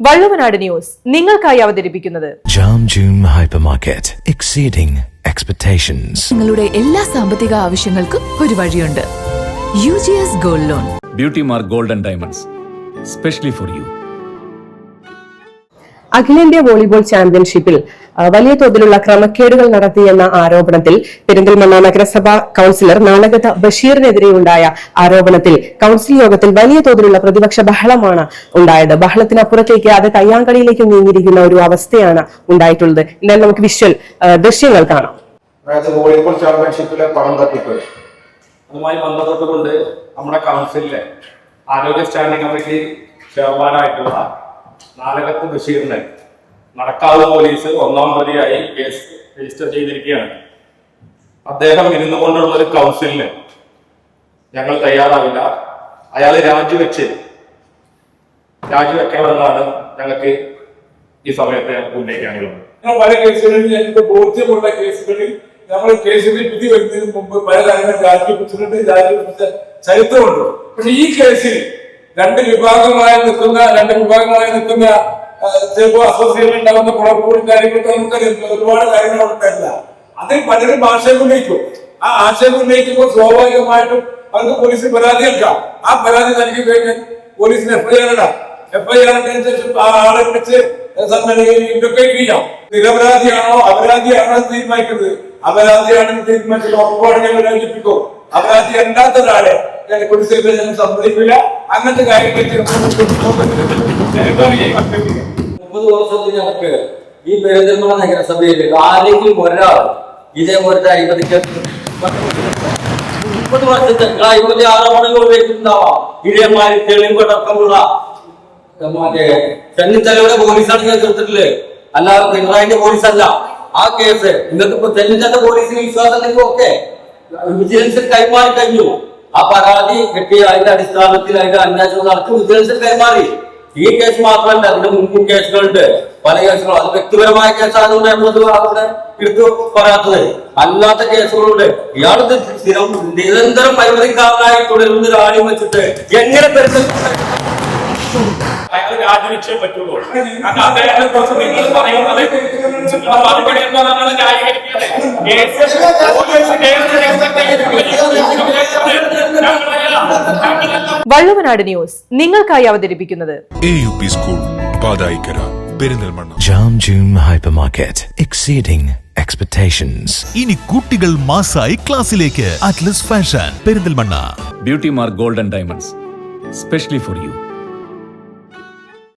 Valluvanad news നിങ്ങൾക്കായി അവതരിപ്പിക്കുന്നത് jam zoom hypermarket exceeding expectations. നിങ്ങളുടെ എല്ലാ സാമ്പത്തിക ആവശ്യങ്ങൾക്കും ഒരു വഴിയുണ്ട്. UGS gold loan. Beauty mark gold and diamonds specially for you. അഖിലേന്ത്യാ വോളിബോൾ ചാമ്പ്യൻഷിപ്പിൽ വലിയ തോതിലുള്ള ക്രമക്കേടുകൾ നടത്തിയെന്ന ആരോപണത്തിൽ പെരിന്തൽമണ്ണ നഗരസഭ കൌൺസിലർ നാലകത്ത് ബഷീറിനെതിരെയുണ്ടായ ആരോപണത്തിൽ കൌൺസിൽ യോഗത്തിൽ വലിയ തോതിലുള്ള പ്രതിപക്ഷ ബഹളമാണ് ഉണ്ടായത്. ബഹളത്തിനപ്പുറത്തേക്ക് അത് കയ്യാങ്കളിയിലേക്ക് നീങ്ങിയിരിക്കുന്ന ഒരു അവസ്ഥയാണ് ഉണ്ടായിട്ടുള്ളത്. എന്നാൽ നമുക്ക് ദൃശ്യങ്ങൾ കാണാം. വോളിബോൾ ചാമ്പ്യൻഷിപ്പിലെ പണം തട്ടിപ്പ് അതുമായി ബന്ധപ്പെട്ടുകൊണ്ട് നമ്മുടെ കൗൺസിലിലെ ആരോഗ്യ സ്റ്റാൻഡിംഗ് കമ്മിറ്റി ചെയർമാനായിട്ടുള്ള നാലകത്ത് ബഷീറിനെ നടക്കാവ് പോലീസ് 1-ാം പ്രതിയായി കേസ് രജിസ്റ്റർ ചെയ്തിരിക്കുകയാണ്. അദ്ദേഹം ഇരുന്നു കൊണ്ടുള്ള ഒരു കൗൺസിലിന് ഞങ്ങൾ തയ്യാറാവില്ല. അയാൾ രാജിവെക്കണമെന്നാണ് ഞങ്ങൾക്ക് ഈ സമയത്ത് ഉന്നയിക്കാനുള്ളത്. പല കേസുകളിൽ ഞങ്ങൾക്ക് ബോധ്യമുള്ള കേസുകളിൽ നമ്മൾ കേസുകളിൽ വിധി വരുന്നതിന് മുമ്പ് പല കാര്യങ്ങൾ രാജിവെച്ചിട്ടുണ്ട്, ചരിത്രമുണ്ട്. പക്ഷെ ഈ കേസിൽ രണ്ട് വിഭാഗങ്ങളായി നിൽക്കുന്ന ചിലപ്പോൾ അസോസിയേഷൻ ഉണ്ടാകുന്ന കുഴപ്പവും കാര്യങ്ങളൊക്കെ നമുക്കറിയാം. ഒരുപാട് കാര്യങ്ങൾ അവർക്കല്ല. അതിൽ പലരും ആശയം ഉന്നയിക്കും. ആ ആശയം ഉന്നയിക്കുമ്പോൾ സ്വാഭാവികമായിട്ടും അവർക്ക് പോലീസിൽ പരാതി നൽകാം. ആ പരാതി നൽകി കഴിഞ്ഞാൽ പോലീസിന് FIR ഇടാം. FIR ഇട്ടതിന് ശേഷം ആ ആളെ വിളിച്ച് ഇൻവെസ്റ്റിഗേറ്റ് ചെയ്യാം. നിരപരാധിയാണോ അപരാധിയാണോ തീരുമാനിക്കുന്നത്. അപരാധിയാണെന്ന് തീരുമാനിച്ചത് ഉറപ്പാണ് ഞങ്ങൾ രാജിപ്പിക്കും. അപരാധി അല്ലാത്ത ഒരാളെ പോലീസിൽ ഞങ്ങൾ സമ്മതിക്കില്ല. അങ്ങനത്തെ കാര്യങ്ങൾ 30 വർഷത്തിൽ ഞങ്ങൾക്ക് ഈ പെരിന്തൽമണ്ണ നഗരസഭയിൽ ആരെങ്കിലും ഒരാൾ ഇതേപോലത്തെ അഴിമതിക്ക് 30 വർഷത്തെ 56 ആരോപണങ്ങൾ ഉപയോഗിച്ചിട്ടുണ്ടാവാം. ഇതേമാതിരി തെളിവടക്കമുള്ള ചെന്നിത്തലയുടെ പോലീസാണ് ഞാൻ ചേർത്തിട്ടില്ലേ, അല്ലാതെ പിണറായിന്റെ പോലീസല്ല. ആ കേസ് നിങ്ങൾക്ക് ഇപ്പൊ ചെന്നിത്തല പോലീസിന് വിശ്വാസം ഉണ്ടെങ്കിൽ ഒക്കെ വിജിലൻസിൽ കൈമാറി കഴിഞ്ഞു. ആ പരാതി കിട്ടിയ അതിന്റെ അടിസ്ഥാനത്തിൽ അതിന്റെ അന്വേഷണം നടത്തി വിജിലൻസിൽ കൈമാറി. ഈ കേസ് മാത്രമല്ല, അതിന്റെ മുൻകൂർ കേസുകളുണ്ട്, പല കേസുകളും. അത് വ്യക്തിപരമായ കേസായതുകൊണ്ട് നമ്മളത് അവിടെ എടുത്തു പറയാത്തത്. അല്ലാത്ത കേസുകളുണ്ട്. ഇയാളത് സ്ഥിരം നിരന്തരം അഴിമതിക്കാരനായി തുടരുന്ന ഒരാളെയും വെച്ചിട്ട് എങ്ങനെ രാജിവെച്ചേ പറ്റുള്ളൂ. വള്ളുവനാട് ന്യൂസ് നിങ്ങൾക്കായി അവതരിപ്പിക്കുന്നത് AUP school Pathayikkara Perinthalmanna. Jam zoom hypermarket exceeding expectations. ഇനി കുട്ടികൾ മാസായി ക്ലാസ്സിലേക്ക്. Atlas fashion Perinthalmanna. Beauty mark gold and diamonds specially for you.